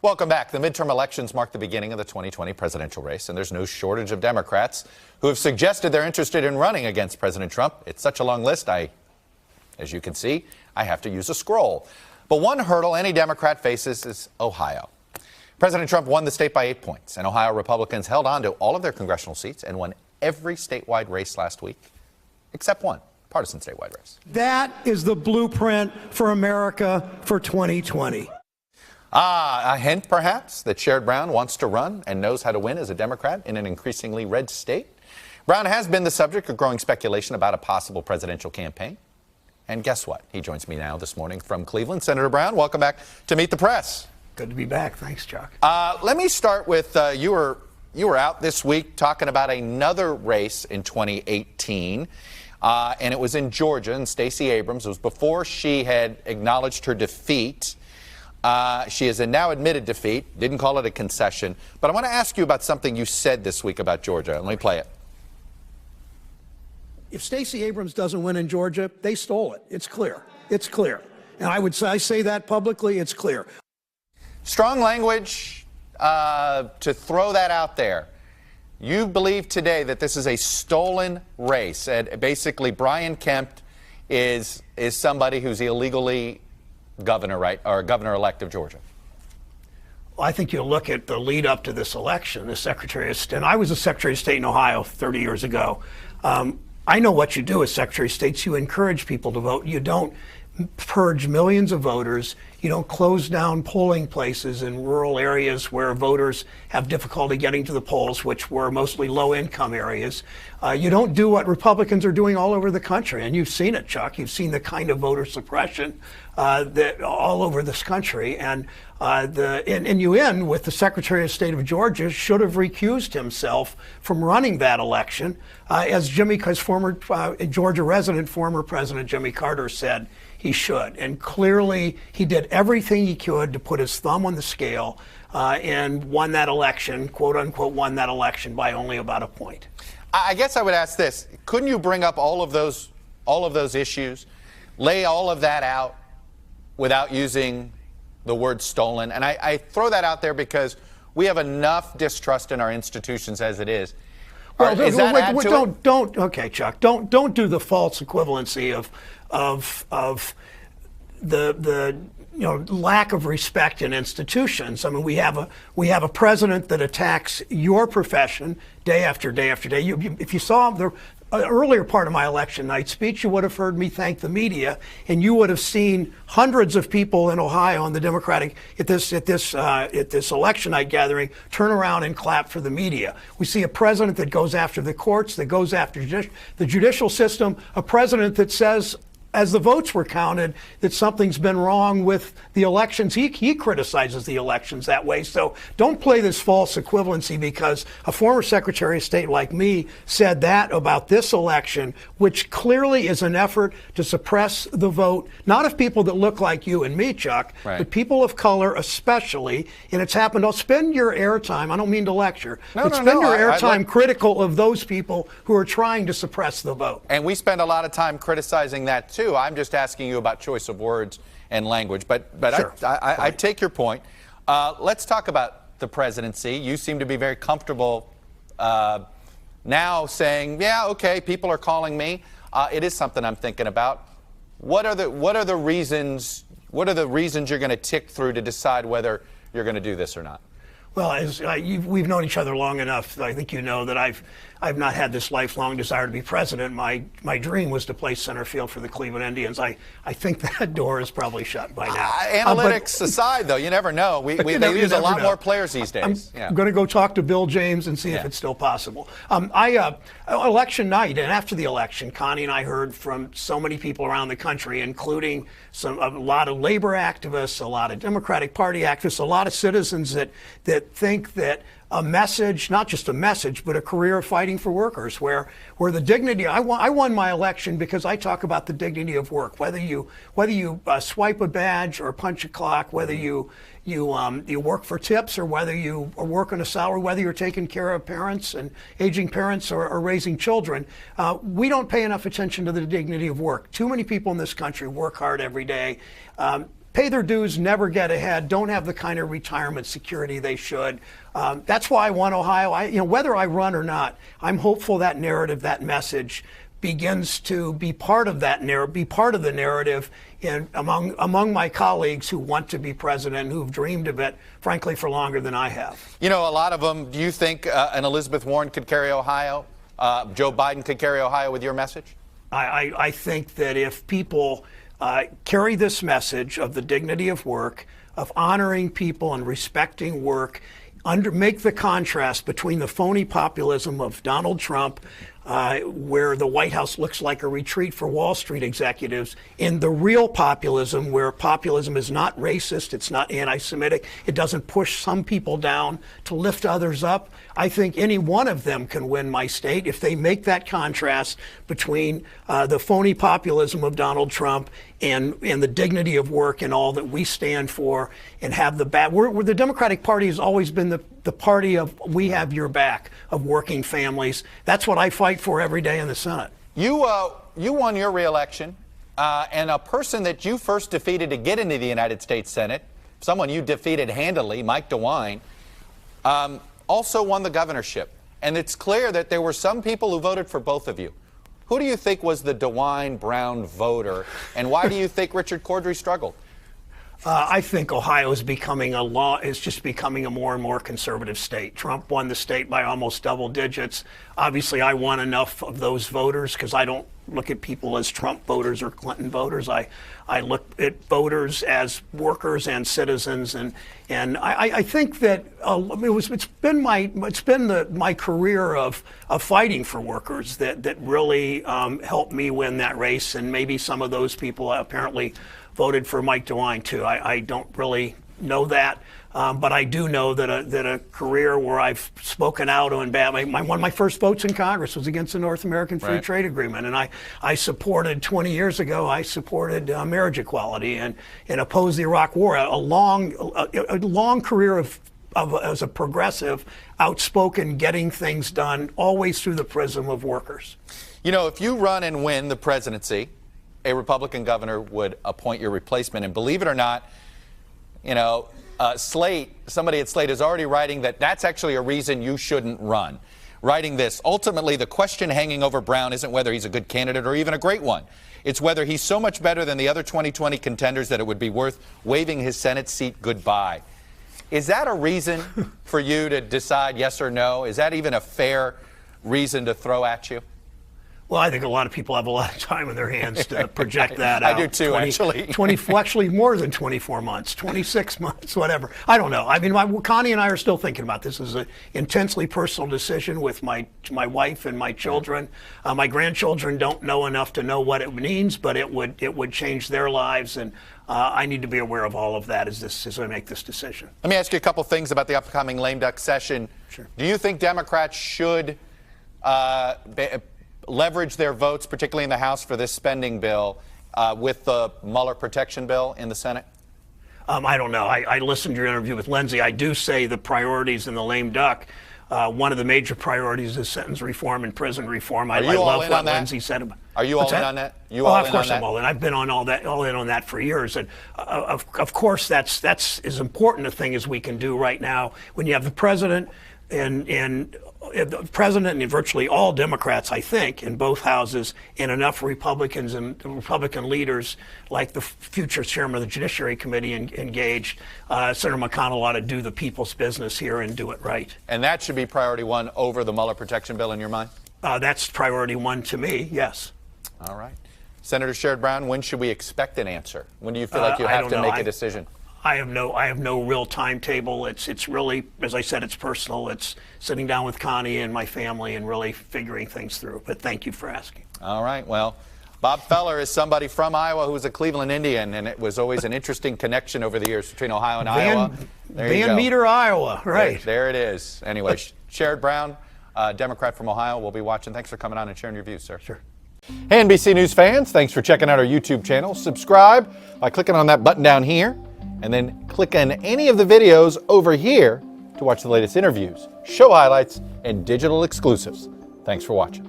Welcome back. The midterm elections mark the beginning of the 2020 presidential race, and there's no shortage of Democrats who have suggested they're interested in running against President Trump. It's such a long list, as you can see, I have to use a scroll. But one hurdle any Democrat faces is Ohio. President Trump won the state by 8 points, and Ohio Republicans held on to all of their congressional seats and won every statewide race last week, except one partisan statewide race. That is the blueprint for America for 2020. A hint, perhaps, that Sherrod Brown wants to run and knows how to win as a Democrat in an increasingly red state. Brown has been the subject of growing speculation about a possible presidential campaign. And guess what? He joins me now this morning from Cleveland. Senator Brown, welcome back to Meet the Press. Good to be back. Thanks, Chuck. Let me start with you were out this week talking about another race in 2018, and it was in Georgia, and Stacey Abrams. It was before she had acknowledged her defeat. She has now admitted defeat, didn't call it a concession. But I want to ask you about something you said this week about Georgia. Let me play it. If Stacey Abrams doesn't win in Georgia, they stole it. It's clear. It's clear. And I say that publicly. It's clear. Strong language to throw that out there. You believe today that this is a stolen race. And basically, Brian Kemp is somebody who's illegally governor, right, or governor-elect of Georgia. Well, I think you look at the lead up to this election, the Secretary of State, and I was a Secretary of State in Ohio 30 years ago. I know what you do as Secretary of State. You encourage people to vote. You don't purge millions of voters. You don't close down polling places in rural areas where voters have difficulty getting to the polls, which were mostly low-income areas. You don't do what Republicans are doing all over the country, and you've seen it, Chuck. You've seen the kind of voter suppression that all over this country, and you end with the Secretary of State of Georgia should have recused himself from running that election, as former Georgia resident, former President Jimmy Carter said he should. And clearly he did everything he could to put his thumb on the scale and won that election, quote unquote, won that election by only about a point. I guess I would ask this. Couldn't you bring up all of those issues, lay all of that out without using the word stolen? And I throw that out there because we have enough distrust in our institutions as it is. Well, okay, Chuck, don't do the false equivalency of the lack of respect in institutions. I mean, we have a president that attacks your profession day after day after day. If you saw the earlier part of my election night speech, you would have heard me thank the media, and you would have seen hundreds of people in Ohio on the Democratic at this election night gathering turn around and clap for the media. We see a president that goes after the courts, that goes after the judicial system, a president that says, as the votes were counted, that something's been wrong with the elections. He criticizes the elections that way. So don't play this false equivalency because a former Secretary of State like me said that about this election, which clearly is an effort to suppress the vote, not of people that look like you and me, Chuck, right, but people of color especially. And it's happened. I'll spend your airtime, I don't mean to lecture, but spend your airtime critical of those people who are trying to suppress the vote. And we spend a lot of time criticizing that too. I'm just asking you about choice of words and language, but sure. I take your point. Let's talk about the presidency. You seem to be very comfortable now saying, yeah, okay, people are calling me. It is something I'm thinking about. What are the reasons you're going to tick through to decide whether you're going to do this or not? Well, we've known each other long enough. I think you know that I've not had this lifelong desire to be president. My dream was to play center field for the Cleveland Indians. I think that door is probably shut by now. Analytics aside, though, you never know. They use a lot more players these days. I'm going to go talk to Bill James and see if it's still possible. Election night and after the election, Connie and I heard from so many people around the country, including a lot of labor activists, a lot of Democratic Party activists, a lot of citizens that think that a message, not just a message, but a career of fighting for workers, where the dignity. I won my election because I talk about the dignity of work. Whether you swipe a badge or punch a clock, whether you work for tips or whether you work on a salary, whether you're taking care of parents and aging parents or raising children, we don't pay enough attention to the dignity of work. Too many people in this country work hard every day. pay their dues, never get ahead, don't have the kind of retirement security they should. That's why I want Ohio. Whether I run or not, I'm hopeful that narrative, that message begins to be part of that narrative, be part of the narrative among my colleagues who want to be president, who've dreamed of it, frankly, for longer than I have. A lot of them, do you think an Elizabeth Warren could carry Ohio? Joe Biden could carry Ohio with your message? I think that if people carry this message of the dignity of work, of honoring people and respecting work, make the contrast between the phony populism of Donald Trump, where the White House looks like a retreat for Wall Street executives, in the real populism, where populism is not racist, it's not anti-Semitic, it doesn't push some people down to lift others up. I think any one of them can win my state if they make that contrast between the phony populism of Donald Trump and the dignity of work and all that we stand for, and have the Democratic Party has always been the party of we have your back, of working families. That's what I fight for every day in the Senate. You won your reelection, and a person that you first defeated to get into the United States Senate, someone you defeated handily, Mike DeWine, also won the governorship. And it's clear that there were some people who voted for both of you. Who do you think was the DeWine Brown voter, and why do you think Richard Cordry struggled? I think Ohio is just becoming a more and more conservative state. Trump won the state by almost double digits. Obviously, I won enough of those voters because I don't look at people as Trump voters or Clinton voters. I look at voters as workers and citizens, and I think that it's been my career of fighting for workers that really helped me win that race, and maybe some of those people apparently voted for Mike DeWine too. I don't really know that, but I do know that a career where I've spoken out on one of my first votes in Congress was against the North American Free Trade Agreement, and I supported 20 years ago. I supported marriage equality and opposed the Iraq War. A long career as a progressive, outspoken, getting things done, always through the prism of workers. If you run and win the presidency, a Republican governor would appoint your replacement. And believe it or not, somebody at Slate is already writing that that's actually a reason you shouldn't run. Writing this, ultimately, the question hanging over Brown isn't whether he's a good candidate or even a great one. It's whether he's so much better than the other 2020 contenders that it would be worth waving his Senate seat goodbye. Is that a reason for you to decide yes or no? Is that even a fair reason to throw at you? Well, I think a lot of people have a lot of time in their hands to project that out. I do too, actually. Actually more than 24 months, 26 months, whatever. I don't know. I mean, Connie and I are still thinking about this. This is an intensely personal decision with my wife and my children. My grandchildren don't know enough to know what it means, but it would change their lives, and I need to be aware of all of that as I make this decision. Let me ask you a couple things about the upcoming lame duck session. Sure. Do you think Democrats should leverage their votes, particularly in the House, for this spending bill with the Mueller protection bill in the Senate? I don't know. I listened to your interview with Lindsay. I do say the priorities in the lame duck. One of the major priorities is sentence reform and prison reform. I love what Lindsay said about. Are you all in on that? Of course I'm all in. I've been on all in on that for years. And of course that's as important a thing as we can do right now when you have the president and the president and virtually all Democrats, I think, in both houses, and enough Republicans and Republican leaders like the future chairman of the Judiciary Committee engaged. Senator McConnell ought to do the people's business here and do it right. And that should be priority one over the Mueller protection bill in your mind? That's priority one to me, yes. All right. Senator Sherrod Brown, when should we expect an answer? When do you feel like you have to make a decision? I have no real timetable. It's really, as I said, it's personal. It's sitting down with Connie and my family and really figuring things through. But thank you for asking. All right. Well, Bob Feller is somebody from Iowa who was a Cleveland Indian, and it was always an interesting connection over the years between Ohio and Iowa. Van Meter, Iowa. Right. There it is. Anyway, Sherrod Brown, Democrat from Ohio, will be watching. Thanks for coming on and sharing your views, sir. Sure. Hey, NBC News fans, thanks for checking out our YouTube channel. Subscribe by clicking on that button down here, and then click on any of the videos over here to watch the latest interviews, show highlights, and digital exclusives. Thanks for watching.